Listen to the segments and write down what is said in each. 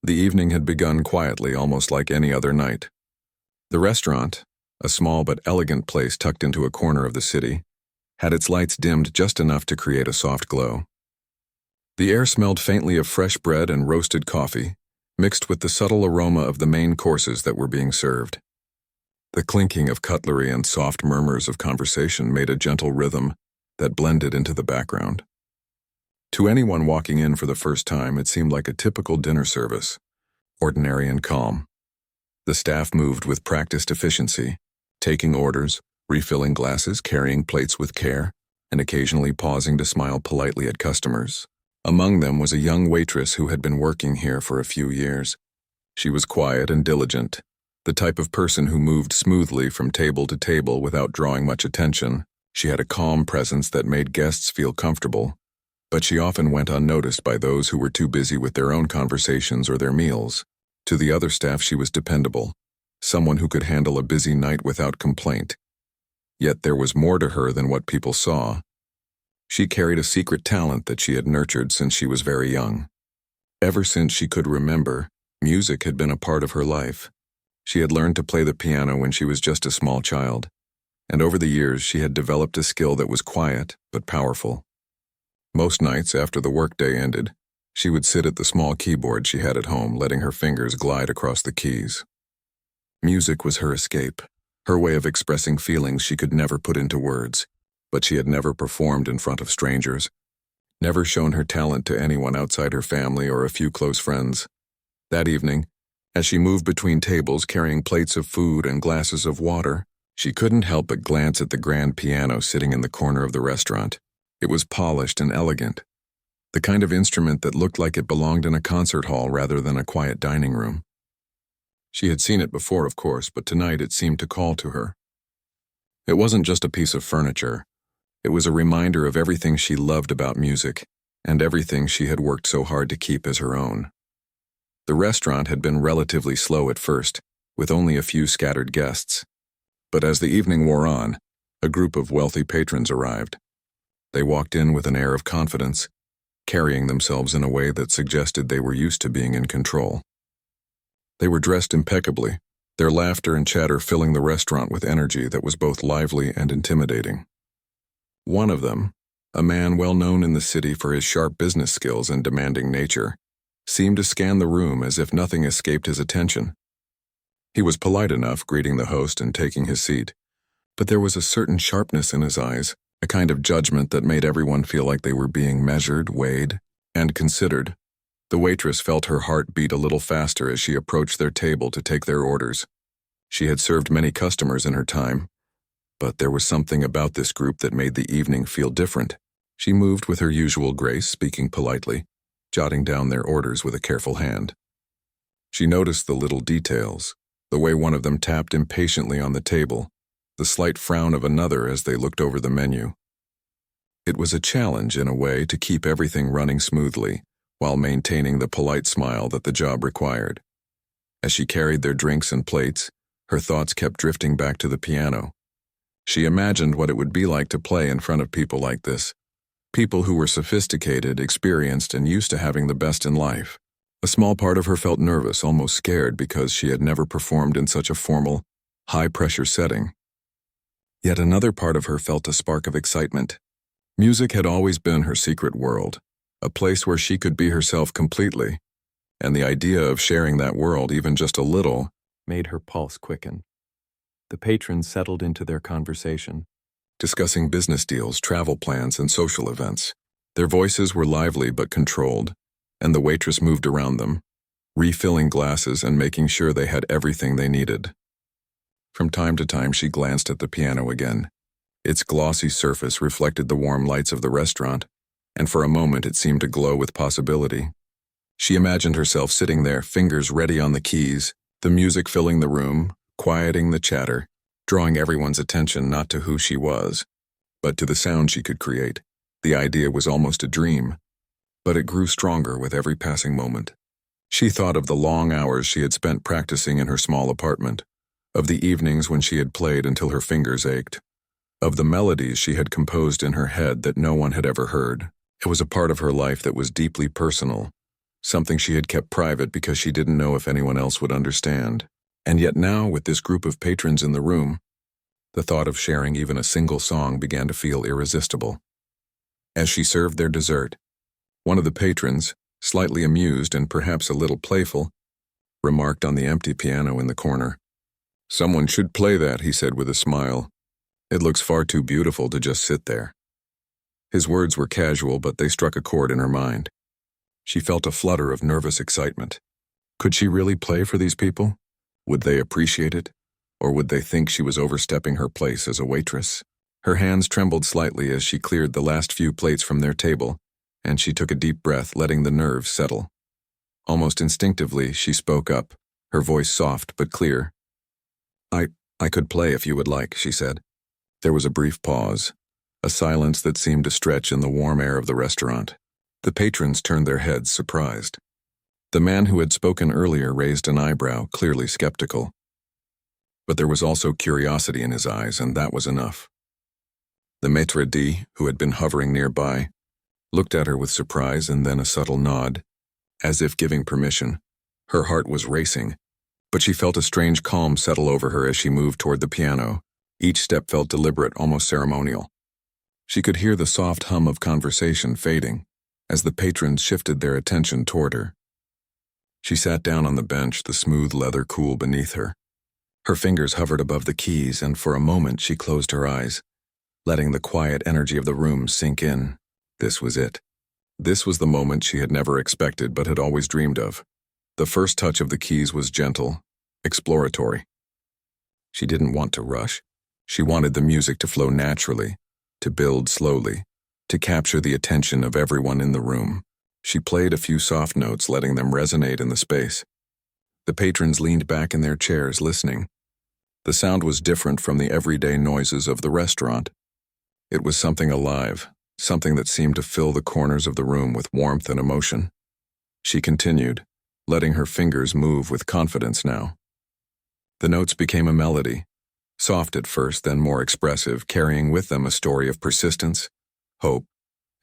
The evening had begun quietly, almost like any other night. The restaurant, a small but elegant place tucked into a corner of the city, had its lights dimmed just enough to create a soft glow. The air smelled faintly of fresh bread and roasted coffee, mixed with the subtle aroma of the main courses that were being served. The clinking of cutlery and soft murmurs of conversation made a gentle rhythm that blended into the background. To anyone walking in for the first time, it seemed like a typical dinner service, ordinary and calm. The staff moved with practiced efficiency, taking orders, refilling glasses, carrying plates with care, and occasionally pausing to smile politely at customers. Among them was a young waitress who had been working here for a few years. She was quiet and diligent, the type of person who moved smoothly from table to table without drawing much attention. She had a calm presence that made guests feel comfortable, but she often went unnoticed by those who were too busy with their own conversations or their meals. To the other staff, she was dependable, someone who could handle a busy night without complaint. Yet there was more to her than what people saw. She carried a secret talent that she had nurtured since she was very young. Ever since she could remember, music had been a part of her life. She had learned to play the piano when she was just a small child, and over the years she had developed a skill that was quiet but powerful. Most nights after the workday ended, she would sit at the small keyboard she had at home, letting her fingers glide across the keys. Music was her escape, her way of expressing feelings she could never put into words, but she had never performed in front of strangers, never shown her talent to anyone outside her family or a few close friends. That evening, as she moved between tables carrying plates of food and glasses of water, she couldn't help but glance at the grand piano sitting in the corner of the restaurant. It was polished and elegant, the kind of instrument that looked like it belonged in a concert hall rather than a quiet dining room. She had seen it before, of course, but tonight it seemed to call to her. It wasn't just a piece of furniture. It was a reminder of everything she loved about music, and everything she had worked so hard to keep as her own. The restaurant had been relatively slow at first, with only a few scattered guests. But as the evening wore on, a group of wealthy patrons arrived. They walked in with an air of confidence, carrying themselves in a way that suggested they were used to being in control. They were dressed impeccably, their laughter and chatter filling the restaurant with energy that was both lively and intimidating. One of them, a man well known in the city for his sharp business skills and demanding nature, seemed to scan the room as if nothing escaped his attention. He was polite enough, greeting the host and taking his seat, but there was a certain sharpness in his eyes, a kind of judgment that made everyone feel like they were being measured, weighed, and considered. The waitress felt her heart beat a little faster as she approached their table to take their orders. She had served many customers in her time, but there was something about this group that made the evening feel different. She moved with her usual grace, speaking politely, jotting down their orders with a careful hand. She noticed the little details, the way one of them tapped impatiently on the table, the slight frown of another as they looked over the menu. It was a challenge, in a way, to keep everything running smoothly, while maintaining the polite smile that the job required. As she carried their drinks and plates, her thoughts kept drifting back to the piano. She imagined what it would be like to play in front of people like this, people who were sophisticated, experienced, and used to having the best in life. A small part of her felt nervous, almost scared, because she had never performed in such a formal, high-pressure setting. Yet another part of her felt a spark of excitement. Music had always been her secret world, a place where she could be herself completely, and the idea of sharing that world, even just a little, made her pulse quicken. The patrons settled into their conversation, discussing business deals, travel plans, and social events. Their voices were lively but controlled, and the waitress moved around them, refilling glasses and making sure they had everything they needed. From time to time, she glanced at the piano again. Its glossy surface reflected the warm lights of the restaurant, and for a moment it seemed to glow with possibility. She imagined herself sitting there, fingers ready on the keys, the music filling the room, quieting the chatter, drawing everyone's attention not to who she was, but to the sound she could create. The idea was almost a dream, but it grew stronger with every passing moment. She thought of the long hours she had spent practicing in her small apartment, of the evenings when she had played until her fingers ached, of the melodies she had composed in her head that no one had ever heard. It was a part of her life that was deeply personal, something she had kept private because she didn't know if anyone else would understand. And yet now, with this group of patrons in the room, the thought of sharing even a single song began to feel irresistible. As she served their dessert, one of the patrons, slightly amused and perhaps a little playful, remarked on the empty piano in the corner. "Someone should play that," he said with a smile. "It looks far too beautiful to just sit there." His words were casual, but they struck a chord in her mind. She felt a flutter of nervous excitement. Could she really play for these people? Would they appreciate it? Or would they think she was overstepping her place as a waitress? Her hands trembled slightly as she cleared the last few plates from their table, and she took a deep breath, letting the nerves settle. Almost instinctively, she spoke up, her voice soft but clear. I could play if you would like," she said. There was a brief pause, a silence that seemed to stretch in the warm air of the restaurant. The patrons turned their heads, surprised. The man who had spoken earlier raised an eyebrow, clearly skeptical. But there was also curiosity in his eyes, and that was enough. The maître d', who had been hovering nearby, looked at her with surprise and then a subtle nod, as if giving permission. Her heart was racing, but she felt a strange calm settle over her as she moved toward the piano. Each step felt deliberate, almost ceremonial. She could hear the soft hum of conversation fading as the patrons shifted their attention toward her. She sat down on the bench, the smooth leather cool beneath her. Her fingers hovered above the keys, and for a moment she closed her eyes, letting the quiet energy of the room sink in. This was it. This was the moment she had never expected but had always dreamed of. The first touch of the keys was gentle, exploratory. She didn't want to rush. She wanted the music to flow naturally, to build slowly, to capture the attention of everyone in the room. She played a few soft notes, letting them resonate in the space. The patrons leaned back in their chairs, listening. The sound was different from the everyday noises of the restaurant. It was something alive, something that seemed to fill the corners of the room with warmth and emotion. She continued, letting her fingers move with confidence now. The notes became a melody, soft at first, then more expressive, carrying with them a story of persistence, hope,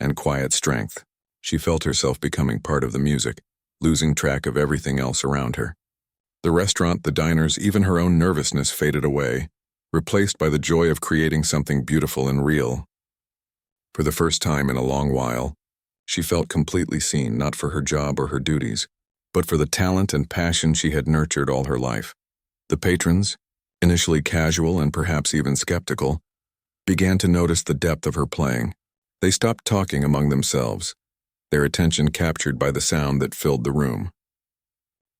and quiet strength. She felt herself becoming part of the music, losing track of everything else around her. The restaurant, the diners, even her own nervousness faded away, replaced by the joy of creating something beautiful and real. For the first time in a long while, she felt completely seen, not for her job or her duties, but for the talent and passion she had nurtured all her life. The patrons, initially casual and perhaps even skeptical, began to notice the depth of her playing. They stopped talking among themselves, their attention captured by the sound that filled the room.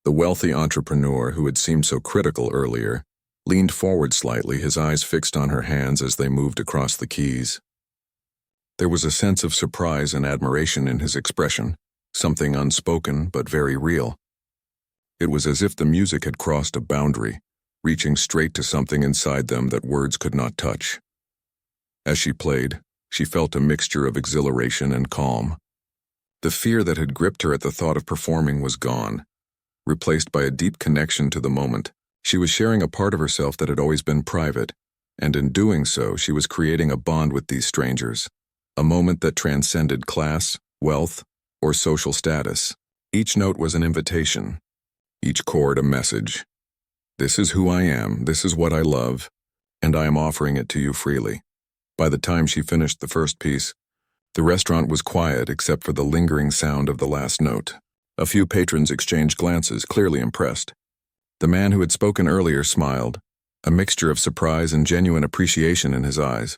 The wealthy entrepreneur, who had seemed so critical earlier, leaned forward slightly, his eyes fixed on her hands as they moved across the keys. There was a sense of surprise and admiration in his expression, something unspoken but very real. It was as if the music had crossed a boundary, reaching straight to something inside them that words could not touch. As she played, she felt a mixture of exhilaration and calm. The fear that had gripped her at the thought of performing was gone, replaced by a deep connection to the moment. She was sharing a part of herself that had always been private, and in doing so, she was creating a bond with these strangers, a moment that transcended class, wealth, or social status. Each note was an invitation, each chord a message. This is who I am, this is what I love, and I am offering it to you freely. By the time she finished the first piece, the restaurant was quiet except for the lingering sound of the last note. A few patrons exchanged glances, clearly impressed. The man who had spoken earlier smiled, a mixture of surprise and genuine appreciation in his eyes.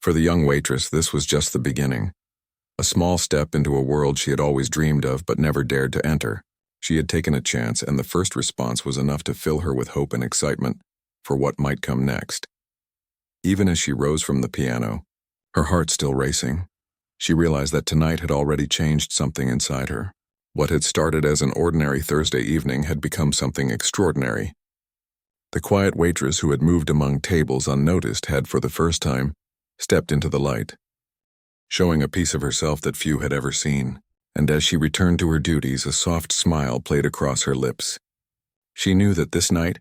For the young waitress, this was just the beginning. A small step into a world she had always dreamed of but never dared to enter. She had taken a chance, and the first response was enough to fill her with hope and excitement for what might come next. Even as she rose from the piano, her heart still racing, she realized that tonight had already changed something inside her. What had started as an ordinary Thursday evening had become something extraordinary. The quiet waitress who had moved among tables unnoticed had, for the first time, stepped into the light, showing a piece of herself that few had ever seen. And as she returned to her duties, a soft smile played across her lips. She knew that this night,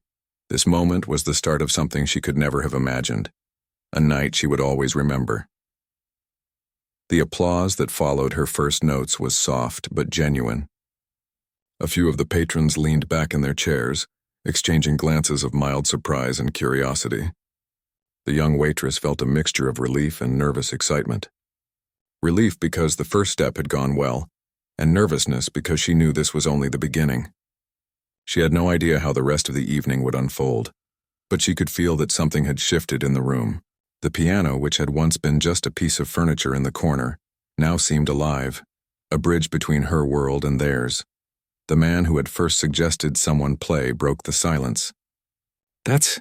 this moment, was the start of something she could never have imagined, a night she would always remember. The applause that followed her first notes was soft but genuine. A few of the patrons leaned back in their chairs, exchanging glances of mild surprise and curiosity. The young waitress felt a mixture of relief and nervous excitement. Relief because the first step had gone well, and nervousness because she knew this was only the beginning. She had no idea how the rest of the evening would unfold, but she could feel that something had shifted in the room. The piano, which had once been just a piece of furniture in the corner, now seemed alive, a bridge between her world and theirs. The man who had first suggested someone play broke the silence. "That's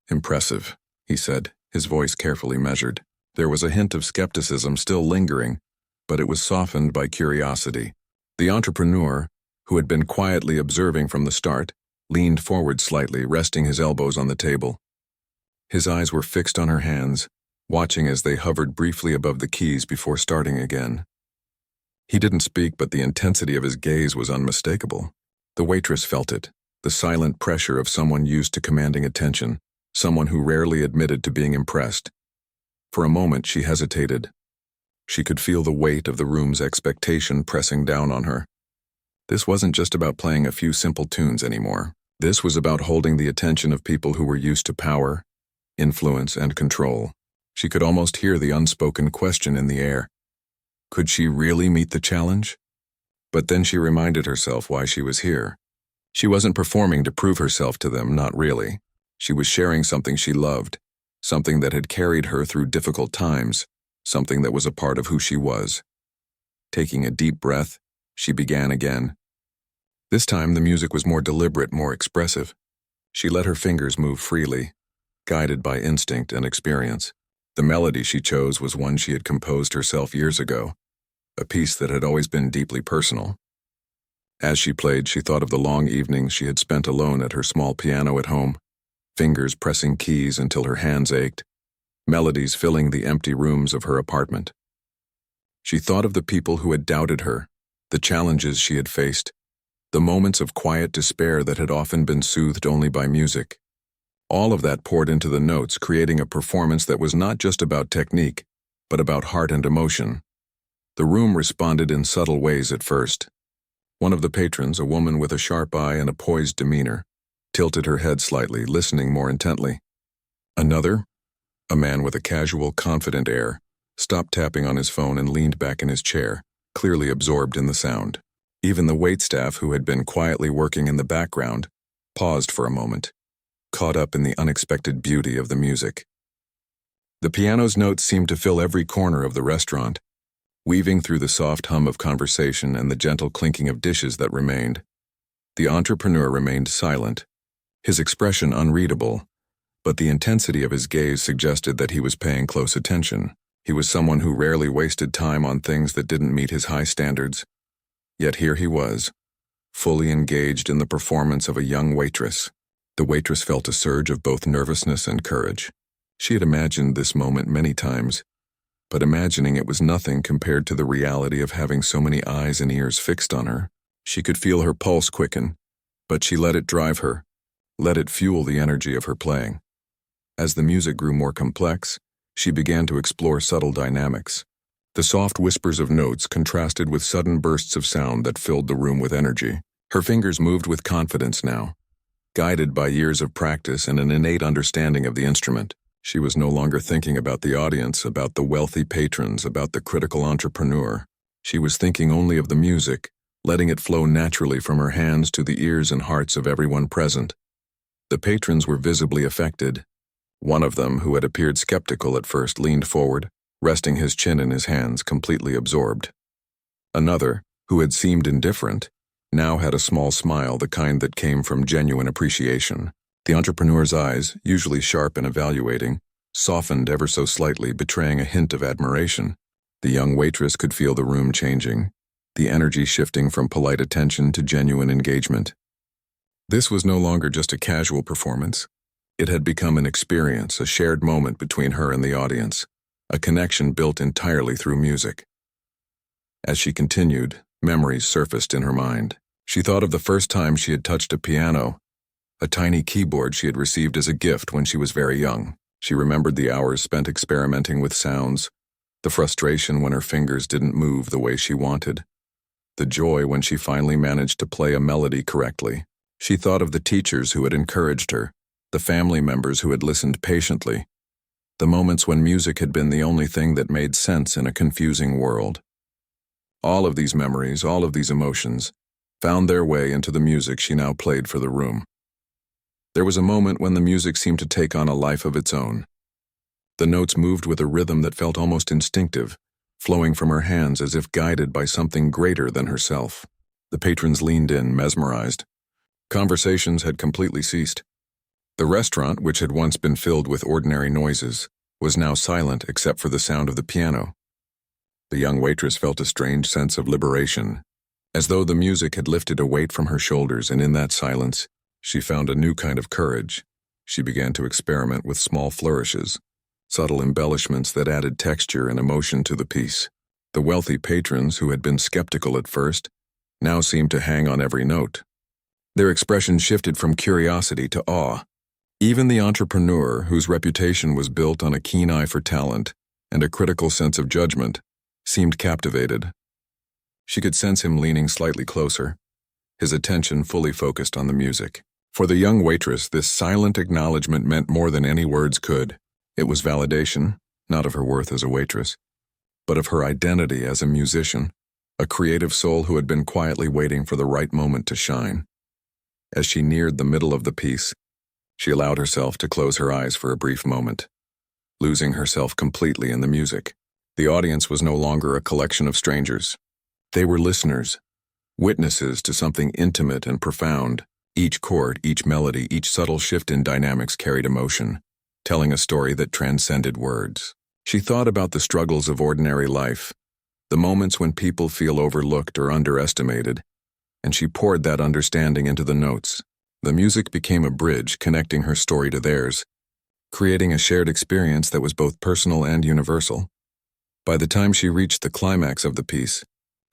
impressive," he said, his voice carefully measured. There was a hint of skepticism still lingering, but it was softened by curiosity. The entrepreneur, who had been quietly observing from the start, leaned forward slightly, resting his elbows on the table. His eyes were fixed on her hands, watching as they hovered briefly above the keys before starting again. He didn't speak, but the intensity of his gaze was unmistakable. The waitress felt it, the silent pressure of someone used to commanding attention, someone who rarely admitted to being impressed. For a moment she hesitated. She could feel the weight of the room's expectation pressing down on her. This wasn't just about playing a few simple tunes anymore. This was about holding the attention of people who were used to power, influence, and control. She could almost hear the unspoken question in the air. Could she really meet the challenge? But then she reminded herself why she was here. She wasn't performing to prove herself to them, not really. She was sharing something she loved, something that had carried her through difficult times, something that was a part of who she was. Taking a deep breath, she began again. This time the music was more deliberate, more expressive. She let her fingers move freely, guided by instinct and experience. The melody she chose was one she had composed herself years ago, a piece that had always been deeply personal. As she played, she thought of the long evenings she had spent alone at her small piano at home, fingers pressing keys until her hands ached, melodies filling the empty rooms of her apartment. She thought of the people who had doubted her, the challenges she had faced, the moments of quiet despair that had often been soothed only by music. All of that poured into the notes, creating a performance that was not just about technique, but about heart and emotion. The room responded in subtle ways at first. One of the patrons, a woman with a sharp eye and a poised demeanor, tilted her head slightly, listening more intently. Another, a man with a casual, confident air, stopped tapping on his phone and leaned back in his chair, clearly absorbed in the sound. Even the waitstaff, who had been quietly working in the background, paused for a moment, caught up in the unexpected beauty of the music. The piano's notes seemed to fill every corner of the restaurant, weaving through the soft hum of conversation and the gentle clinking of dishes that remained. The entrepreneur remained silent, his expression unreadable, but the intensity of his gaze suggested that he was paying close attention. He was someone who rarely wasted time on things that didn't meet his high standards. Yet here he was, fully engaged in the performance of a young waitress. The waitress felt a surge of both nervousness and courage. She had imagined this moment many times, but imagining it was nothing compared to the reality of having so many eyes and ears fixed on her. She could feel her pulse quicken, but she let it drive her, let it fuel the energy of her playing. As the music grew more complex, she began to explore subtle dynamics. The soft whispers of notes contrasted with sudden bursts of sound that filled the room with energy. Her fingers moved with confidence now, guided by years of practice and an innate understanding of the instrument. She was no longer thinking about the audience, about the wealthy patrons, about the critical entrepreneur. She was thinking only of the music, letting it flow naturally from her hands to the ears and hearts of everyone present. The patrons were visibly affected. One of them, who had appeared skeptical at first, leaned forward, resting his chin in his hands, completely absorbed. Another, who had seemed indifferent, now had a small smile, the kind that came from genuine appreciation. The entrepreneur's eyes, usually sharp and evaluating, softened ever so slightly, betraying a hint of admiration. The young waitress could feel the room changing, the energy shifting from polite attention to genuine engagement. This was no longer just a casual performance. It had become an experience, a shared moment between her and the audience, a connection built entirely through music. As she continued, memories surfaced in her mind. She thought of the first time she had touched a piano, a tiny keyboard she had received as a gift when she was very young. She remembered the hours spent experimenting with sounds, the frustration when her fingers didn't move the way she wanted, the joy when she finally managed to play a melody correctly. She thought of the teachers who had encouraged her, the family members who had listened patiently, the moments when music had been the only thing that made sense in a confusing world. All of these memories, all of these emotions, found their way into the music she now played for the room. There was a moment when the music seemed to take on a life of its own. The notes moved with a rhythm that felt almost instinctive, flowing from her hands as if guided by something greater than herself. The patrons leaned in, mesmerized. Conversations had completely ceased. The restaurant, which had once been filled with ordinary noises, was now silent except for the sound of the piano. The young waitress felt a strange sense of liberation, as though the music had lifted a weight from her shoulders, and in that silence, she found a new kind of courage. She began to experiment with small flourishes, subtle embellishments that added texture and emotion to the piece. The wealthy patrons, who had been skeptical at first, now seemed to hang on every note. Their expression shifted from curiosity to awe. Even the entrepreneur, whose reputation was built on a keen eye for talent and a critical sense of judgment, seemed captivated. She could sense him leaning slightly closer, his attention fully focused on the music. For the young waitress, this silent acknowledgement meant more than any words could. It was validation, not of her worth as a waitress, but of her identity as a musician, a creative soul who had been quietly waiting for the right moment to shine. As she neared the middle of the piece, she allowed herself to close her eyes for a brief moment, losing herself completely in the music. The audience was no longer a collection of strangers. They were listeners, witnesses to something intimate and profound. Each chord, each melody, each subtle shift in dynamics carried emotion, telling a story that transcended words. She thought about the struggles of ordinary life, the moments when people feel overlooked or underestimated, and she poured that understanding into the notes. The music became a bridge connecting her story to theirs, creating a shared experience that was both personal and universal. By the time she reached the climax of the piece,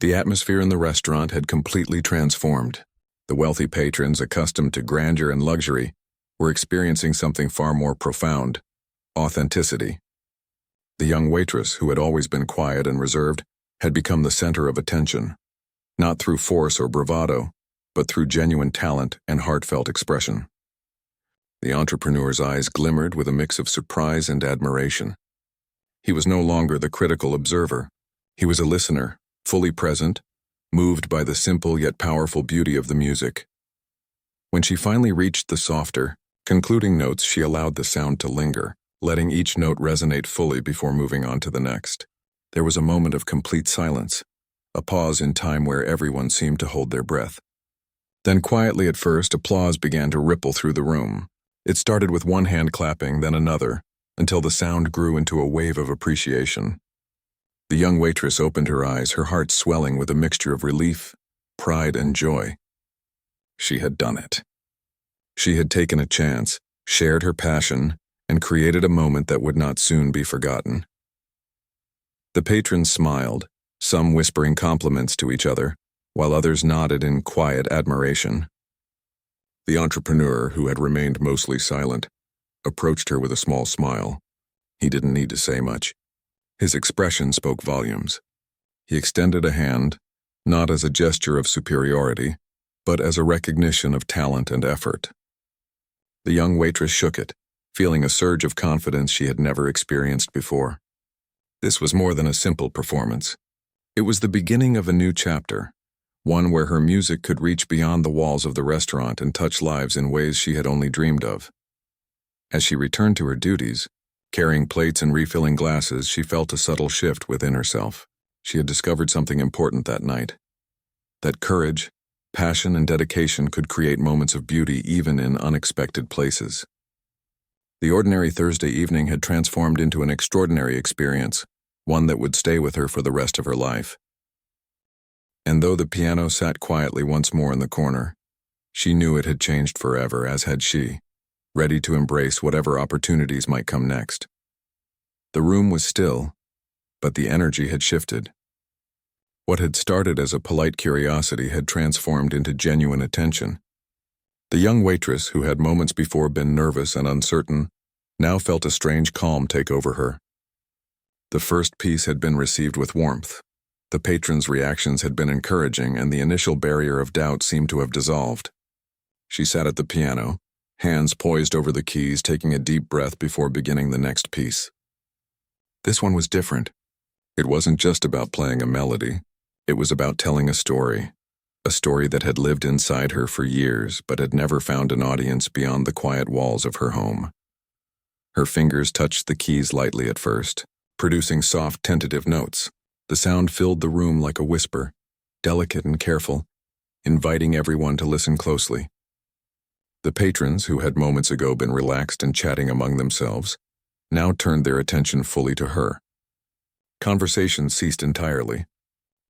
the atmosphere in the restaurant had completely transformed. The wealthy patrons, accustomed to grandeur and luxury, were experiencing something far more profound: authenticity. The young waitress, who had always been quiet and reserved, had become the center of attention, not through force or bravado, but through genuine talent and heartfelt expression. The entrepreneur's eyes glimmered with a mix of surprise and admiration. He was no longer the critical observer. He was a listener, fully present, moved by the simple yet powerful beauty of the music. When she finally reached the softer, concluding notes, she allowed the sound to linger, letting each note resonate fully before moving on to the next. There was a moment of complete silence, a pause in time where everyone seemed to hold their breath. Then quietly at first, applause began to ripple through the room. It started with one hand clapping, then another, until the sound grew into a wave of appreciation. The young waitress opened her eyes, her heart swelling with a mixture of relief, pride, and joy. She had done it. She had taken a chance, shared her passion, and created a moment that would not soon be forgotten. The patrons smiled, some whispering compliments to each other, while others nodded in quiet admiration. The entrepreneur, who had remained mostly silent, approached her with a small smile. He didn't need to say much. His expression spoke volumes. He extended a hand, not as a gesture of superiority, but as a recognition of talent and effort. The young waitress shook it, feeling a surge of confidence she had never experienced before. This was more than a simple performance. It was the beginning of a new chapter, one where her music could reach beyond the walls of the restaurant and touch lives in ways she had only dreamed of. As she returned to her duties, carrying plates and refilling glasses, she felt a subtle shift within herself. She had discovered something important that night: that courage, passion, and dedication could create moments of beauty even in unexpected places. The ordinary Thursday evening had transformed into an extraordinary experience, one that would stay with her for the rest of her life. And though the piano sat quietly once more in the corner, she knew it had changed forever, as had she, ready to embrace whatever opportunities might come next. The room was still, but the energy had shifted. What had started as a polite curiosity had transformed into genuine attention. The young waitress, who had moments before been nervous and uncertain, now felt a strange calm take over her. The first piece had been received with warmth. The patrons' reactions had been encouraging, and the initial barrier of doubt seemed to have dissolved. She sat at the piano, hands poised over the keys, taking a deep breath before beginning the next piece. This one was different. It wasn't just about playing a melody. It was about telling a story that had lived inside her for years but had never found an audience beyond the quiet walls of her home. Her fingers touched the keys lightly at first, producing soft, tentative notes. The sound filled the room like a whisper, delicate and careful, inviting everyone to listen closely. The patrons, who had moments ago been relaxed and chatting among themselves, now turned their attention fully to her. Conversation ceased entirely.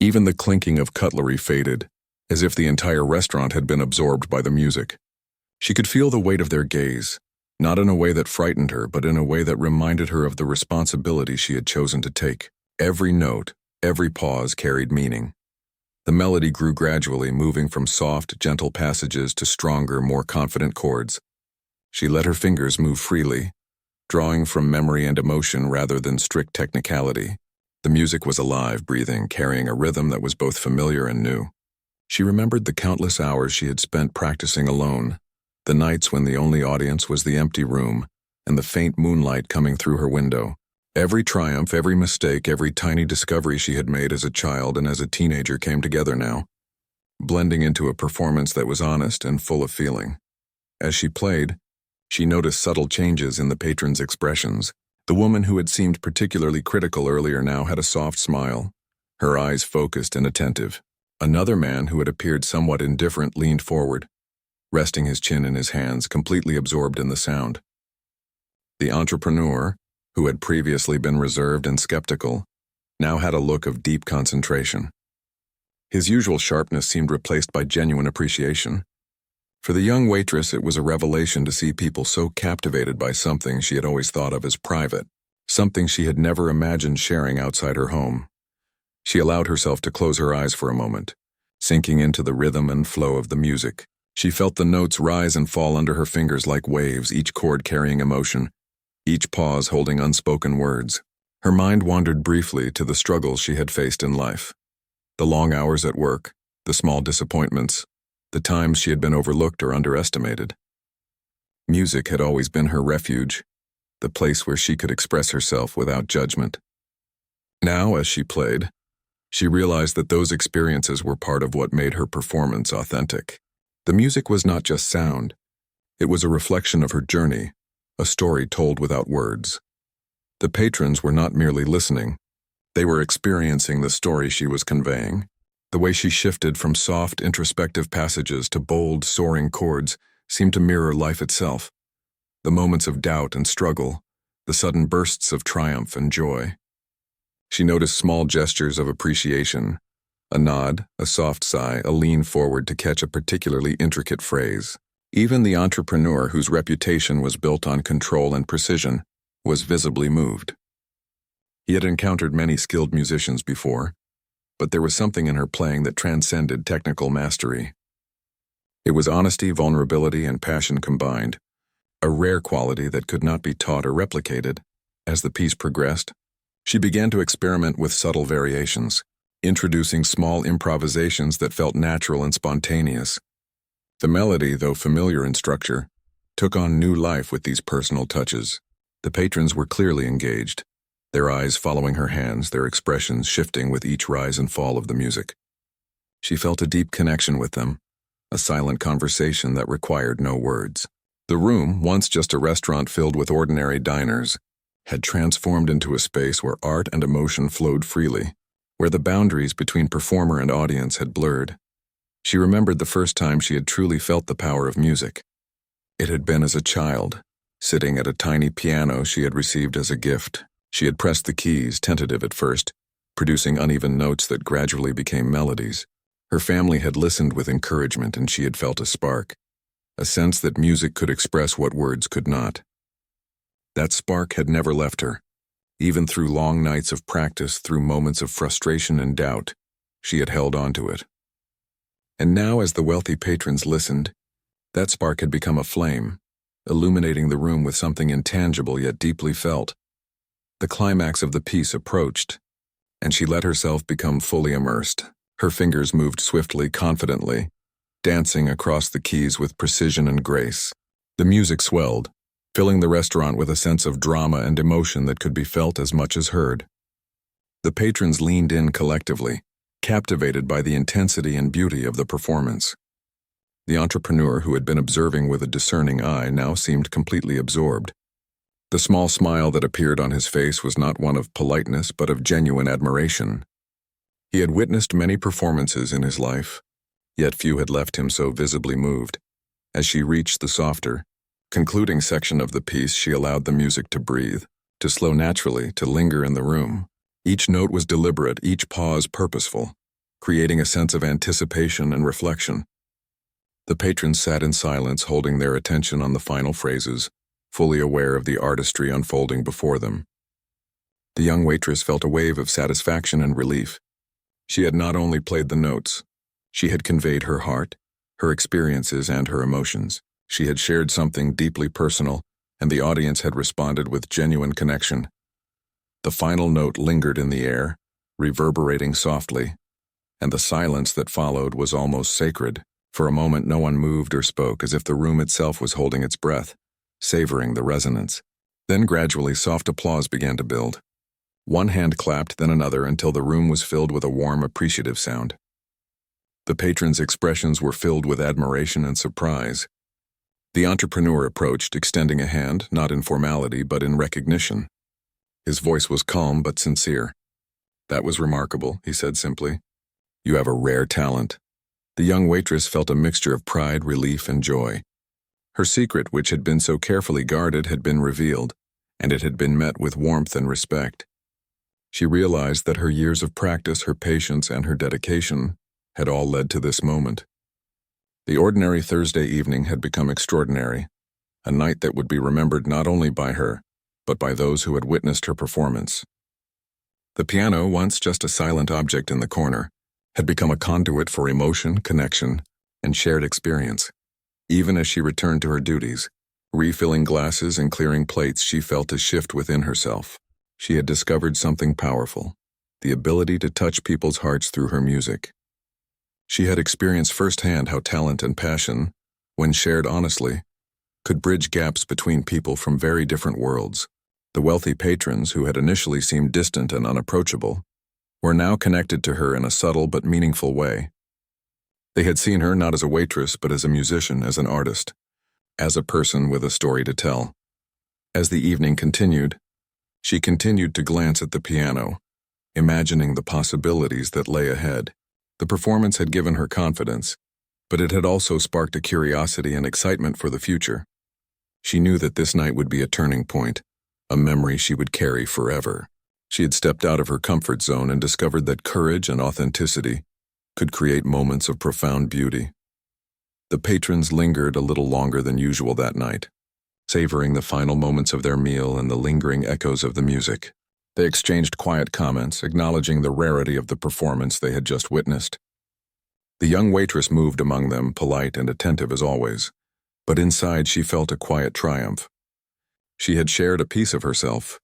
Even the clinking of cutlery faded, as if the entire restaurant had been absorbed by the music. She could feel the weight of their gaze, not in a way that frightened her, but in a way that reminded her of the responsibility she had chosen to take. Every note, every pause carried meaning. The melody grew gradually, moving from soft, gentle passages to stronger, more confident chords. She let her fingers move freely, drawing from memory and emotion rather than strict technicality. The music was alive, breathing, carrying a rhythm that was both familiar and new. She remembered the countless hours she had spent practicing alone, the nights when the only audience was the empty room and the faint moonlight coming through her window. Every triumph, every mistake, every tiny discovery she had made as a child and as a teenager came together now, blending into a performance that was honest and full of feeling. As she played, she noticed subtle changes in the patrons' expressions. The woman who had seemed particularly critical earlier now had a soft smile, her eyes focused and attentive. Another man who had appeared somewhat indifferent leaned forward, resting his chin in his hands, completely absorbed in the sound. The entrepreneur, who had previously been reserved and skeptical, now had a look of deep concentration. His usual sharpness seemed replaced by genuine appreciation. For the young waitress, it was a revelation to see people so captivated by something she had always thought of as private, something she had never imagined sharing outside her home. She allowed herself to close her eyes for a moment, sinking into the rhythm and flow of the music. She felt the notes rise and fall under her fingers like waves, each chord carrying emotion, each pause holding unspoken words. Her mind wandered briefly to the struggles she had faced in life. The long hours at work, the small disappointments, the times she had been overlooked or underestimated. Music had always been her refuge, the place where she could express herself without judgment. Now, as she played, she realized that those experiences were part of what made her performance authentic. The music was not just sound. It was a reflection of her journey, a story told without words. The patrons were not merely listening. They were experiencing the story she was conveying. The way she shifted from soft, introspective passages to bold, soaring chords seemed to mirror life itself. The moments of doubt and struggle, the sudden bursts of triumph and joy. She noticed small gestures of appreciation, a nod, a soft sigh, a lean forward to catch a particularly intricate phrase. Even the entrepreneur, whose reputation was built on control and precision, was visibly moved. He had encountered many skilled musicians before, but there was something in her playing that transcended technical mastery. It was honesty, vulnerability, and passion combined, a rare quality that could not be taught or replicated. As the piece progressed, she began to experiment with subtle variations, introducing small improvisations that felt natural and spontaneous. The melody, though familiar in structure, took on new life with these personal touches. The patrons were clearly engaged, their eyes following her hands, their expressions shifting with each rise and fall of the music. She felt a deep connection with them, a silent conversation that required no words. The room, once just a restaurant filled with ordinary diners, had transformed into a space where art and emotion flowed freely, where the boundaries between performer and audience had blurred. She remembered the first time she had truly felt the power of music. It had been as a child, sitting at a tiny piano she had received as a gift. She had pressed the keys, tentative at first, producing uneven notes that gradually became melodies. Her family had listened with encouragement, and she had felt a spark, a sense that music could express what words could not. That spark had never left her. Even through long nights of practice, through moments of frustration and doubt, she had held on to it. And now, as the wealthy patrons listened, that spark had become a flame, illuminating the room with something intangible yet deeply felt. The climax of the piece approached, and she let herself become fully immersed. Her fingers moved swiftly, confidently, dancing across the keys with precision and grace. The music swelled, filling the restaurant with a sense of drama and emotion that could be felt as much as heard. The patrons leaned in collectively, captivated by the intensity and beauty of the performance. The entrepreneur, who had been observing with a discerning eye, now seemed completely absorbed. The small smile that appeared on his face was not one of politeness but of genuine admiration. He had witnessed many performances in his life, yet few had left him so visibly moved. As she reached the softer, concluding section of the piece, she allowed the music to breathe, to slow naturally, to linger in the room. Each note was deliberate, each pause purposeful, creating a sense of anticipation and reflection. The patrons sat in silence, holding their attention on the final phrases, fully aware of the artistry unfolding before them. The young waitress felt a wave of satisfaction and relief. She had not only played the notes, she had conveyed her heart, her experiences, and her emotions. She had shared something deeply personal, and the audience had responded with genuine connection. The final note lingered in the air, reverberating softly, and the silence that followed was almost sacred. For a moment no one moved or spoke, as if the room itself was holding its breath, savoring the resonance. Then gradually soft applause began to build. One hand clapped, then another, until the room was filled with a warm, appreciative sound. The patrons' expressions were filled with admiration and surprise. The entrepreneur approached, extending a hand, not in formality but in recognition. His voice was calm but sincere. "That was remarkable," he said simply. "You have a rare talent." The young waitress felt a mixture of pride, relief, and joy. Her secret, which had been so carefully guarded, had been revealed, and it had been met with warmth and respect. She realized that her years of practice, her patience, and her dedication had all led to this moment. The ordinary Thursday evening had become extraordinary, a night that would be remembered not only by her, but by those who had witnessed her performance. The piano, once just a silent object in the corner, had become a conduit for emotion, connection, and shared experience. Even as she returned to her duties, refilling glasses and clearing plates, she felt a shift within herself. She had discovered something powerful, the ability to touch people's hearts through her music. She had experienced firsthand how talent and passion, when shared honestly, could bridge gaps between people from very different worlds. The wealthy patrons, who had initially seemed distant and unapproachable, were now connected to her in a subtle but meaningful way. They had seen her not as a waitress but as a musician, as an artist, as a person with a story to tell. As the evening continued, she continued to glance at the piano, imagining the possibilities that lay ahead. The performance had given her confidence, but it had also sparked a curiosity and excitement for the future. She knew that this night would be a turning point, a memory she would carry forever. She had stepped out of her comfort zone and discovered that courage and authenticity could create moments of profound beauty. The patrons lingered a little longer than usual that night, savoring the final moments of their meal and the lingering echoes of the music. They exchanged quiet comments, acknowledging the rarity of the performance they had just witnessed. The young waitress moved among them, polite and attentive as always, but inside she felt a quiet triumph. She had shared a piece of herself,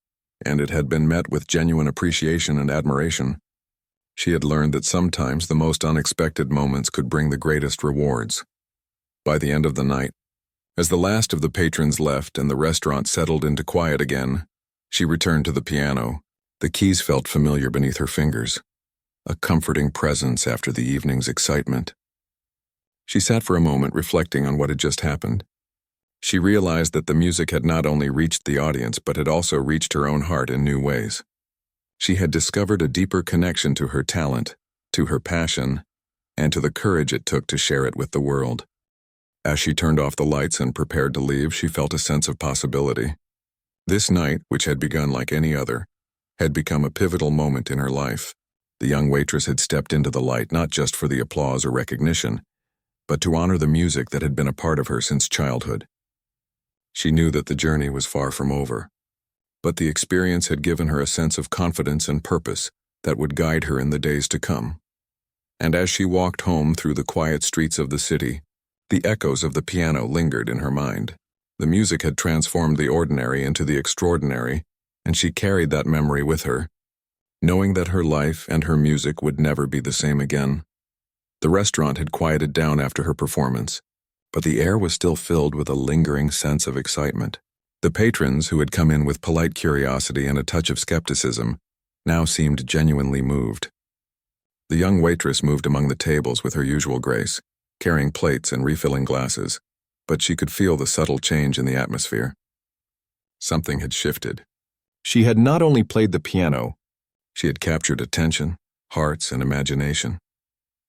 and it had been met with genuine appreciation and admiration. She had learned that sometimes the most unexpected moments could bring the greatest rewards. By the end of the night, as the last of the patrons left and the restaurant settled into quiet again, she returned to the piano. The keys felt familiar beneath her fingers, a comforting presence after the evening's excitement. She sat for a moment reflecting on what had just happened. She realized that the music had not only reached the audience but had also reached her own heart in new ways. She had discovered a deeper connection to her talent, to her passion, and to the courage it took to share it with the world. As she turned off the lights and prepared to leave, she felt a sense of possibility. This night, which had begun like any other, had become a pivotal moment in her life. The young waitress had stepped into the light not just for the applause or recognition, but to honor the music that had been a part of her since childhood. She knew that the journey was far from over, but the experience had given her a sense of confidence and purpose that would guide her in the days to come. And as she walked home through the quiet streets of the city, the echoes of the piano lingered in her mind. The music had transformed the ordinary into the extraordinary, and she carried that memory with her. knowing that her life and her music would never be the same again. The restaurant had quieted down after her performance, but the air was still filled with a lingering sense of excitement. The patrons, who had come in with polite curiosity and a touch of skepticism, now seemed genuinely moved. The young waitress moved among the tables with her usual grace, carrying plates and refilling glasses, but she could feel the subtle change in the atmosphere. Something had shifted. She had not only played the piano, she had captured attention, hearts, and imagination.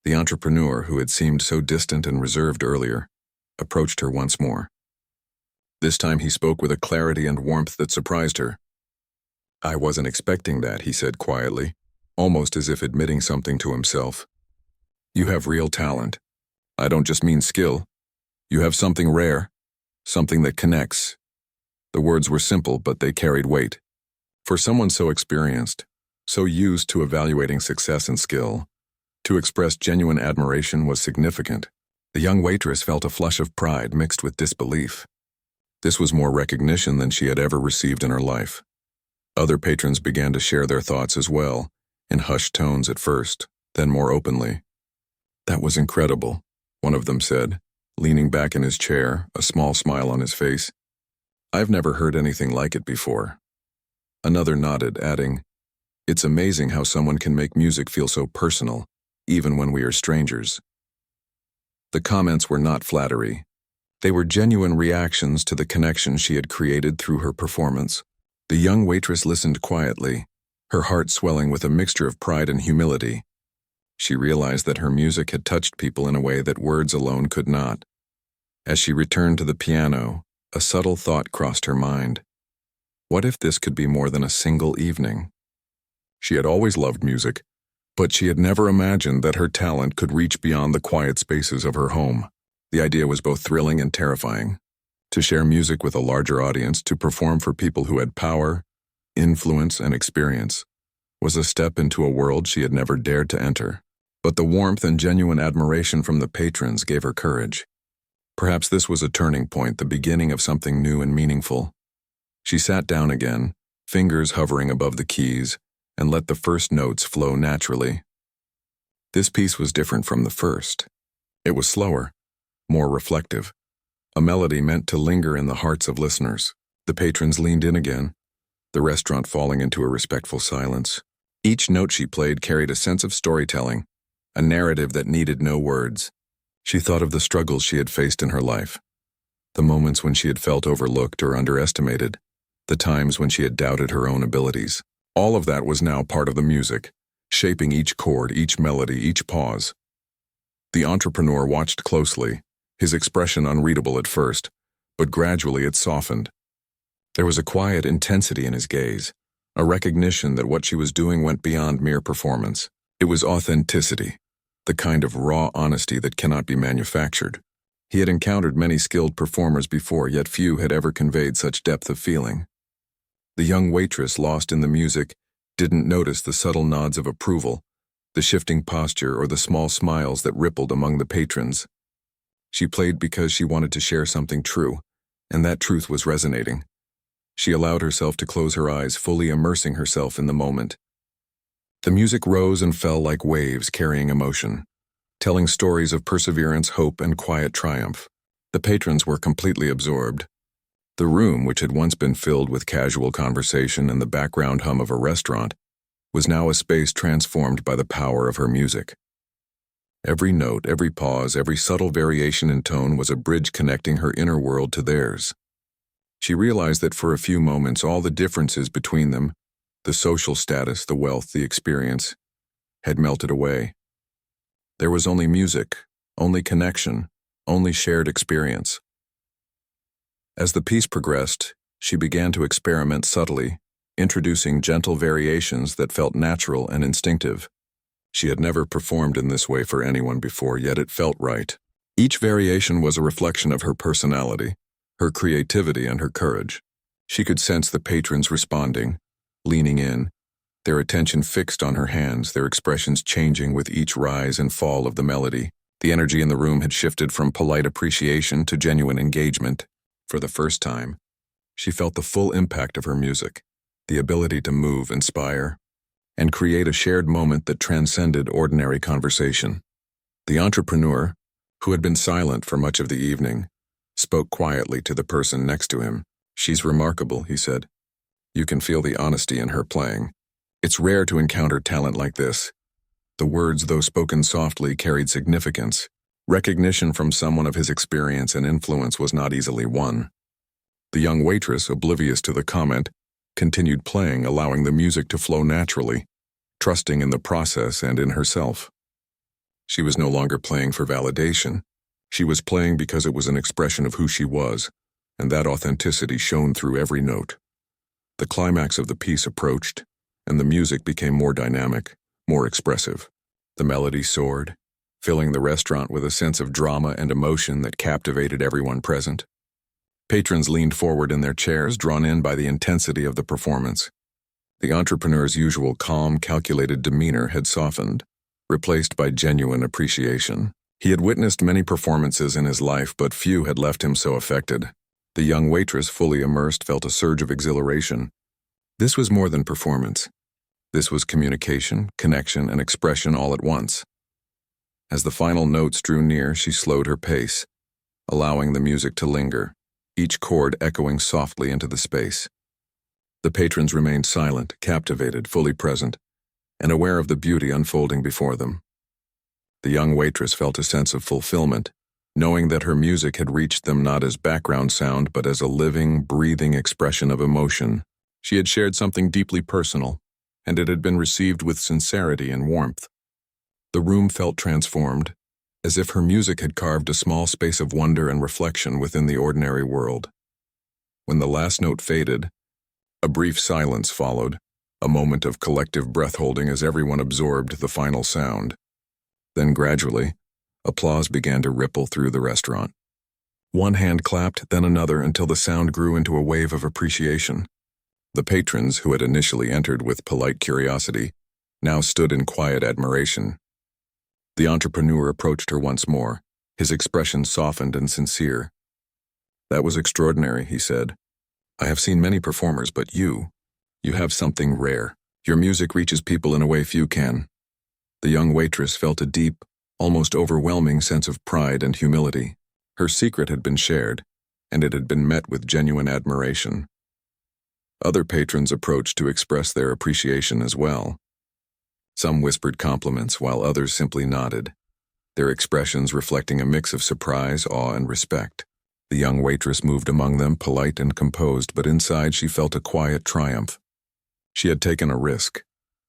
The entrepreneur, who had seemed so distant and reserved earlier, approached her once more. This time he spoke with a clarity and warmth that surprised her. "I wasn't expecting that," he said quietly, almost as if admitting something to himself. "You have real talent. I don't just mean skill. You have something rare, something that connects." The words were simple, but they carried weight. For someone so experienced, so used to evaluating success and skill, to express genuine admiration was significant. The young waitress felt a flush of pride mixed with disbelief. This was more recognition than she had ever received in her life. Other patrons began to share their thoughts as well, in hushed tones at first, then more openly. "That was incredible," one of them said, leaning back in his chair, a small smile on his face. "I've never heard anything like it before." Another nodded, adding, "It's amazing how someone can make music feel so personal, even when we are strangers." The comments were not flattery. They were genuine reactions to the connection she had created through her performance. The young waitress listened quietly, her heart swelling with a mixture of pride and humility. She realized that her music had touched people in a way that words alone could not. As she returned to the piano, a subtle thought crossed her mind. What if this could be more than a single evening? She had always loved music, but she had never imagined that her talent could reach beyond the quiet spaces of her home. The idea was both thrilling and terrifying. To share music with a larger audience, to perform for people who had power, influence, and experience, was a step into a world she had never dared to enter. But the warmth and genuine admiration from the patrons gave her courage. Perhaps this was a turning point, the beginning of something new and meaningful. She sat down again, fingers hovering above the keys, and let the first notes flow naturally. This piece was different from the first. It was slower, more reflective, a melody meant to linger in the hearts of listeners. The patrons leaned in again, the restaurant falling into a respectful silence. Each note she played carried a sense of storytelling, a narrative that needed no words. She thought of the struggles she had faced in her life, the moments when she had felt overlooked or underestimated, the times when she had doubted her own abilities. All of that was now part of the music, shaping each chord, each melody, each pause. The entrepreneur watched closely, his expression unreadable at first, but gradually it softened. There was a quiet intensity in his gaze, a recognition that what she was doing went beyond mere performance. It was authenticity, the kind of raw honesty that cannot be manufactured. He had encountered many skilled performers before, yet few had ever conveyed such depth of feeling. The young waitress, lost in the music, didn't notice the subtle nods of approval, the shifting posture, or the small smiles that rippled among the patrons. She played because she wanted to share something true, and that truth was resonating. She allowed herself to close her eyes, fully immersing herself in the moment. The music rose and fell like waves carrying emotion, telling stories of perseverance, hope, and quiet triumph. The patrons were completely absorbed. The room, which had once been filled with casual conversation and the background hum of a restaurant, was now a space transformed by the power of her music. Every note, every pause, every subtle variation in tone was a bridge connecting her inner world to theirs. She realized that for a few moments all the differences between them, the social status, the wealth, the experience, had melted away. There was only music, only connection, only shared experience. As the piece progressed, she began to experiment subtly, introducing gentle variations that felt natural and instinctive. She had never performed in this way for anyone before, yet it felt right. Each variation was a reflection of her personality, her creativity, and her courage. She could sense the patrons responding, leaning in, their attention fixed on her hands, their expressions changing with each rise and fall of the melody. The energy in the room had shifted from polite appreciation to genuine engagement. For the first time, she felt the full impact of her music, the ability to move, inspire, and create a shared moment that transcended ordinary conversation. The entrepreneur, who had been silent for much of the evening, spoke quietly to the person next to him. "She's remarkable," he said. "You can feel the honesty in her playing. It's rare to encounter talent like this." The words, though spoken softly, carried significance. Recognition from someone of his experience and influence was not easily won. The young waitress, oblivious to the comment, continued playing, allowing the music to flow naturally, trusting in the process and in herself. She was no longer playing for validation. She was playing because it was an expression of who she was, and that authenticity shone through every note. The climax of the piece approached, and the music became more dynamic, more expressive. The melody soared, filling the restaurant with a sense of drama and emotion that captivated everyone present. Patrons leaned forward in their chairs, drawn in by the intensity of the performance. The entrepreneur's usual calm, calculated demeanor had softened, replaced by genuine appreciation. He had witnessed many performances in his life, but few had left him so affected. The young waitress, fully immersed, felt a surge of exhilaration. This was more than performance. This was communication, connection, and expression all at once. As the final notes drew near, she slowed her pace, allowing the music to linger, each chord echoing softly into the space. The patrons remained silent, captivated, fully present, and aware of the beauty unfolding before them. The young waitress felt a sense of fulfillment, knowing that her music had reached them not as background sound but as a living, breathing expression of emotion. She had shared something deeply personal, and it had been received with sincerity and warmth. The room felt transformed, as if her music had carved a small space of wonder and reflection within the ordinary world. When the last note faded, a brief silence followed, a moment of collective breath-holding as everyone absorbed the final sound. Then gradually, applause began to ripple through the restaurant. One hand clapped, then another, until the sound grew into a wave of appreciation. The patrons, who had initially entered with polite curiosity, now stood in quiet admiration. The entrepreneur approached her once more, his expression softened and sincere. "That was extraordinary," he said. "I have seen many performers, but you have something rare. Your music reaches people in a way few can." The young waitress felt a deep, almost overwhelming sense of pride and humility. Her secret had been shared, and it had been met with genuine admiration. Other patrons approached to express their appreciation as well. Some whispered compliments, while others simply nodded, their expressions reflecting a mix of surprise, awe, and respect. The young waitress moved among them, polite and composed, but inside she felt a quiet triumph. She had taken a risk,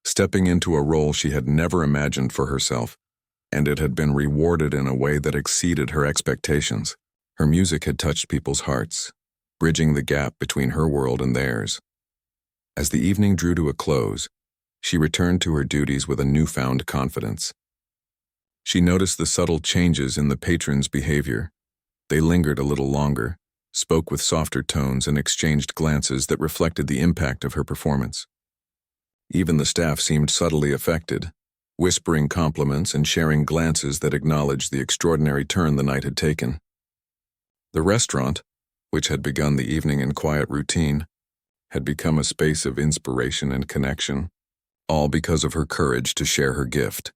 stepping into a role she had never imagined for herself, and it had been rewarded in a way that exceeded her expectations. Her music had touched people's hearts, bridging the gap between her world and theirs. As the evening drew to a close, she returned to her duties with a newfound confidence. She noticed the subtle changes in the patrons' behavior. They lingered a little longer, spoke with softer tones, and exchanged glances that reflected the impact of her performance. Even the staff seemed subtly affected, whispering compliments and sharing glances that acknowledged the extraordinary turn the night had taken. The restaurant, which had begun the evening in quiet routine, had become a space of inspiration and connection, all because of her courage to share her gift.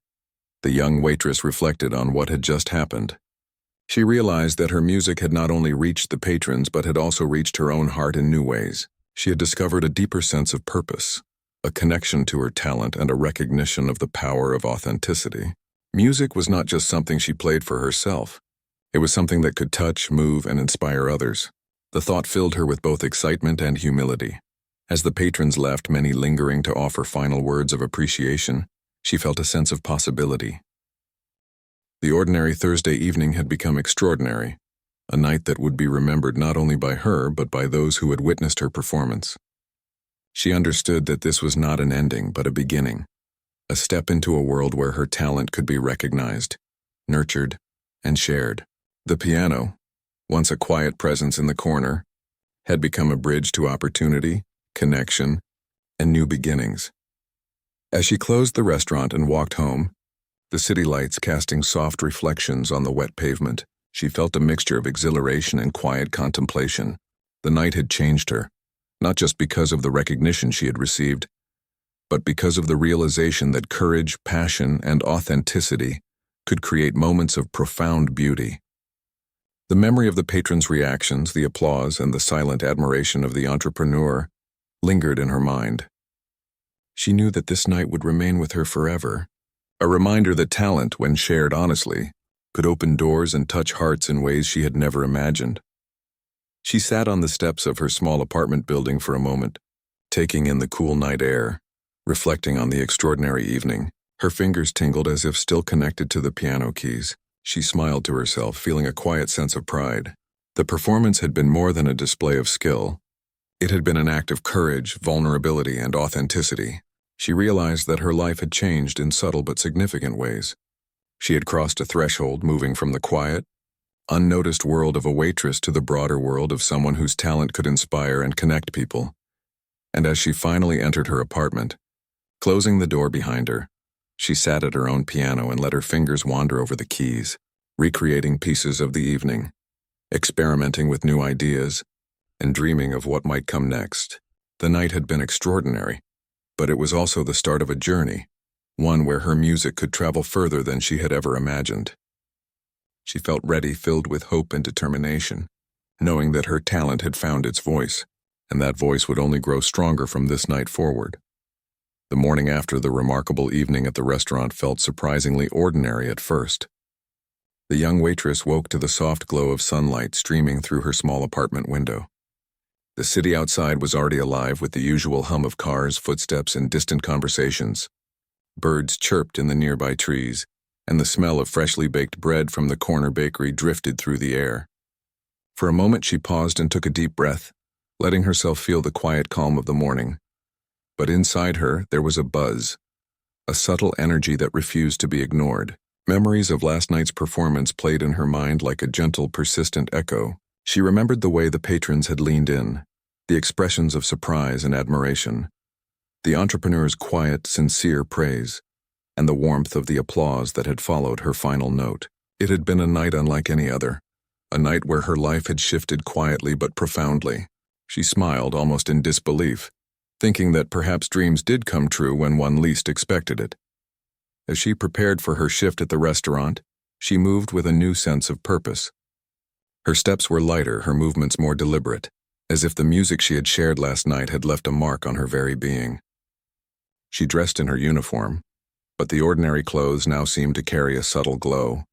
The young waitress reflected on what had just happened. She realized that her music had not only reached the patrons but had also reached her own heart in new ways. She had discovered a deeper sense of purpose, a connection to her talent, and a recognition of the power of authenticity. Music was not just something she played for herself. It was something that could touch, move, and inspire others. The thought filled her with both excitement and humility. As the patrons left, many lingering to offer final words of appreciation, she felt a sense of possibility. The ordinary Thursday evening had become extraordinary, a night that would be remembered not only by her but by those who had witnessed her performance. She understood that this was not an ending but a beginning, a step into a world where her talent could be recognized, nurtured, and shared. The piano, once a quiet presence in the corner, had become a bridge to opportunity, connection, and new beginnings. As she closed the restaurant and walked home, the city lights casting soft reflections on the wet pavement, she felt a mixture of exhilaration and quiet contemplation. The night had changed her, not just because of the recognition she had received, but because of the realization that courage, passion, and authenticity could create moments of profound beauty. The memory of the patrons' reactions, the applause, and the silent admiration of the entrepreneur lingered in her mind. She knew that this night would remain with her forever, a reminder that talent, when shared honestly, could open doors and touch hearts in ways she had never imagined. She sat on the steps of her small apartment building for a moment, taking in the cool night air, reflecting on the extraordinary evening. Her fingers tingled as if still connected to the piano keys. She smiled to herself, feeling a quiet sense of pride. The performance had been more than a display of skill. It had been an act of courage, vulnerability, and authenticity. She realized that her life had changed in subtle but significant ways. She had crossed a threshold, moving from the quiet, unnoticed world of a waitress to the broader world of someone whose talent could inspire and connect people. And as she finally entered her apartment, closing the door behind her, she sat at her own piano and let her fingers wander over the keys, recreating pieces of the evening, experimenting with new ideas, and dreaming of what might come next. The night had been extraordinary, but it was also the start of a journey, one where her music could travel further than she had ever imagined. She felt ready, filled with hope and determination, knowing that her talent had found its voice, and that voice would only grow stronger from this night forward. The morning after the remarkable evening at the restaurant felt surprisingly ordinary at first. The young waitress woke to the soft glow of sunlight streaming through her small apartment window. The city outside was already alive with the usual hum of cars, footsteps, and distant conversations. Birds chirped in the nearby trees, and the smell of freshly baked bread from the corner bakery drifted through the air. For a moment she paused and took a deep breath, letting herself feel the quiet calm of the morning. But inside her there was a buzz, a subtle energy that refused to be ignored. Memories of last night's performance played in her mind like a gentle, persistent echo. She remembered the way the patrons had leaned in, the expressions of surprise and admiration, the entrepreneur's quiet, sincere praise, and the warmth of the applause that had followed her final note. It had been a night unlike any other, a night where her life had shifted quietly but profoundly. She smiled, almost in disbelief, thinking that perhaps dreams did come true when one least expected it. As she prepared for her shift at the restaurant, she moved with a new sense of purpose. Her steps were lighter, her movements more deliberate, as if the music she had shared last night had left a mark on her very being. She dressed in her uniform, but the ordinary clothes now seemed to carry a subtle glow,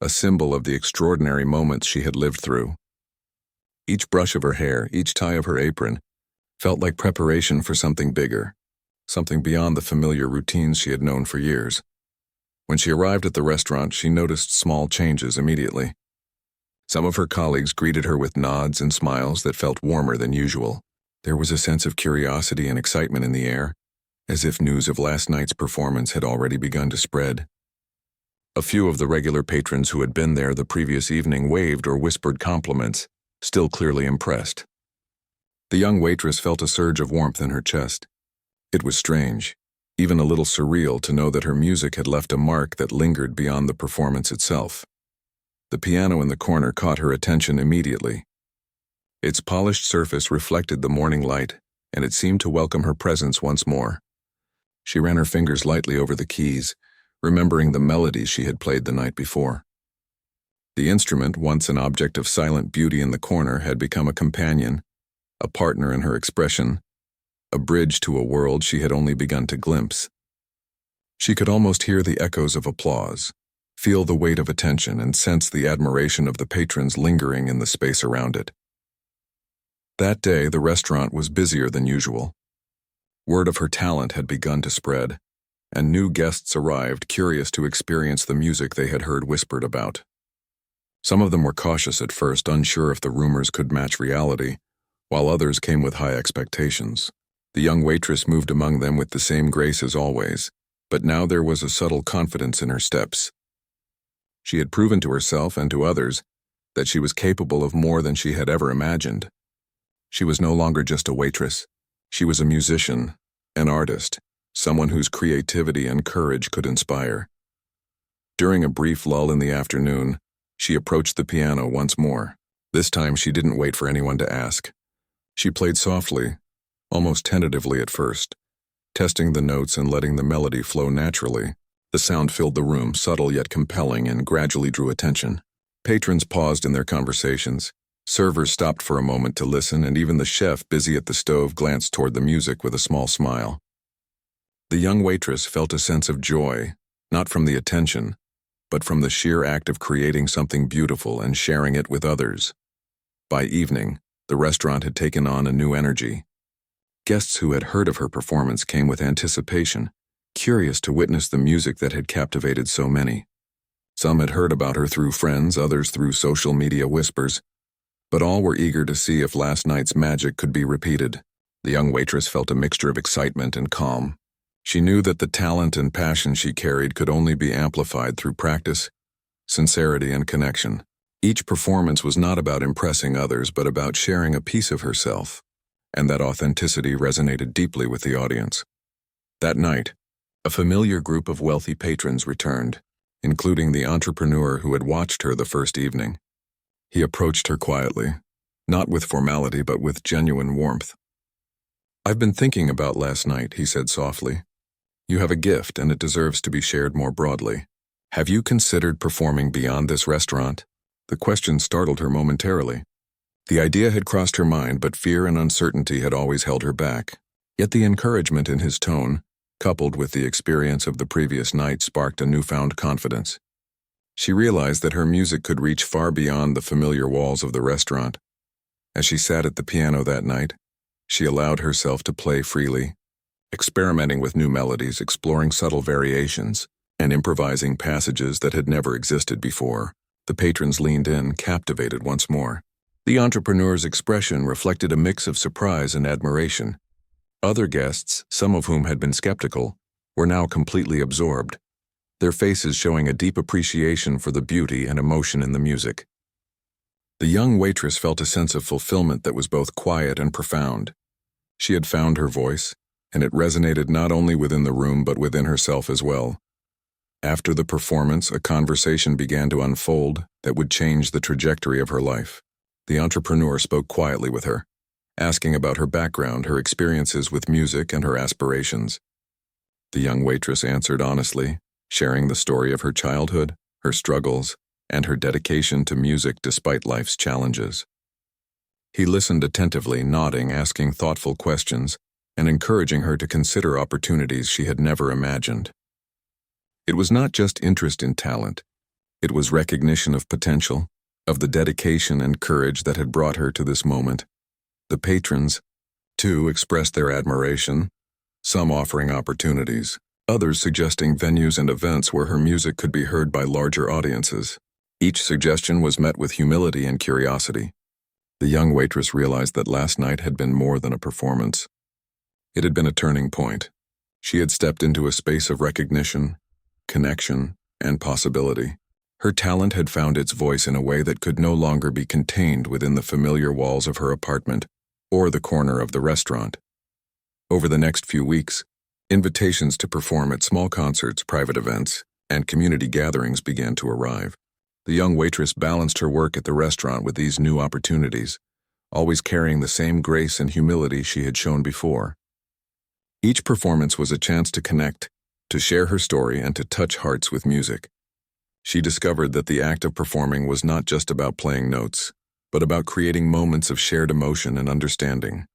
a symbol of the extraordinary moments she had lived through. Each brush of her hair, each tie of her apron, felt like preparation for something bigger, something beyond the familiar routines she had known for years. When she arrived at the restaurant, she noticed small changes immediately. Some of her colleagues greeted her with nods and smiles that felt warmer than usual. There was a sense of curiosity and excitement in the air, as if news of last night's performance had already begun to spread. A few of the regular patrons who had been there the previous evening waved or whispered compliments, still clearly impressed. The young waitress felt a surge of warmth in her chest. It was strange, even a little surreal, to know that her music had left a mark that lingered beyond the performance itself. The piano in the corner caught her attention immediately. Its polished surface reflected the morning light, and it seemed to welcome her presence once more. She ran her fingers lightly over the keys, remembering the melodies she had played the night before. The instrument, once an object of silent beauty in the corner, had become a companion, a partner in her expression, a bridge to a world she had only begun to glimpse. She could almost hear the echoes of applause, feel the weight of attention, and sense the admiration of the patrons lingering in the space around it. That day, the restaurant was busier than usual. Word of her talent had begun to spread, and new guests arrived, curious to experience the music they had heard whispered about. Some of them were cautious at first, unsure if the rumors could match reality, while others came with high expectations. The young waitress moved among them with the same grace as always, but now there was a subtle confidence in her steps. She had proven to herself and to others that she was capable of more than she had ever imagined. She was no longer just a waitress. She was a musician, an artist, someone whose creativity and courage could inspire. During a brief lull in the afternoon, she approached the piano once more. This time she didn't wait for anyone to ask. She played softly, almost tentatively at first, testing the notes and letting the melody flow naturally. The sound filled the room, subtle yet compelling, and gradually drew attention. Patrons paused in their conversations. Servers stopped for a moment to listen, and even the chef, busy at the stove, glanced toward the music with a small smile. The young waitress felt a sense of joy, not from the attention, but from the sheer act of creating something beautiful and sharing it with others. By evening, the restaurant had taken on a new energy. Guests who had heard of her performance came with anticipation, curious to witness the music that had captivated so many. Some had heard about her through friends, others through social media whispers, but all were eager to see if last night's magic could be repeated. The young waitress felt a mixture of excitement and calm. She knew that the talent and passion she carried could only be amplified through practice, sincerity, and connection. Each performance was not about impressing others, but about sharing a piece of herself, and that authenticity resonated deeply with the audience. That night, a familiar group of wealthy patrons returned, including the entrepreneur who had watched her the first evening. He approached her quietly, not with formality but with genuine warmth. "I've been thinking about last night," he said softly. "You have a gift, and it deserves to be shared more broadly. Have you considered performing beyond this restaurant?" The question startled her momentarily. The idea had crossed her mind, but fear and uncertainty had always held her back. Yet the encouragement in his tone, coupled with the experience of the previous night, sparked a newfound confidence. She realized that her music could reach far beyond the familiar walls of the restaurant. As she sat at the piano that night, she allowed herself to play freely, experimenting with new melodies, exploring subtle variations, and improvising passages that had never existed before. The patrons leaned in, captivated once more. The entrepreneur's expression reflected a mix of surprise and admiration. Other guests, some of whom had been skeptical, were now completely absorbed, their faces showing a deep appreciation for the beauty and emotion in the music. The young waitress felt a sense of fulfillment that was both quiet and profound. She had found her voice, and it resonated not only within the room but within herself as well. After the performance, a conversation began to unfold that would change the trajectory of her life. The entrepreneur spoke quietly with her, asking about her background, her experiences with music, and her aspirations. The young waitress answered honestly, sharing the story of her childhood, her struggles, and her dedication to music despite life's challenges. He listened attentively, nodding, asking thoughtful questions, and encouraging her to consider opportunities she had never imagined. It was not just interest in talent. It was recognition of potential, of the dedication and courage that had brought her to this moment. The patrons, too, expressed their admiration, some offering opportunities, others suggesting venues and events where her music could be heard by larger audiences. Each suggestion was met with humility and curiosity. The young waitress realized that last night had been more than a performance. It had been a turning point. She had stepped into a space of recognition, connection, and possibility. Her talent had found its voice in a way that could no longer be contained within the familiar walls of her apartment or the corner of the restaurant. Over the next few weeks, invitations to perform at small concerts, private events, and community gatherings began to arrive. The young waitress balanced her work at the restaurant with these new opportunities, always carrying the same grace and humility she had shown before. Each performance was a chance to connect, to share her story, and to touch hearts with music. She discovered that the act of performing was not just about playing notes, but about creating moments of shared emotion and understanding.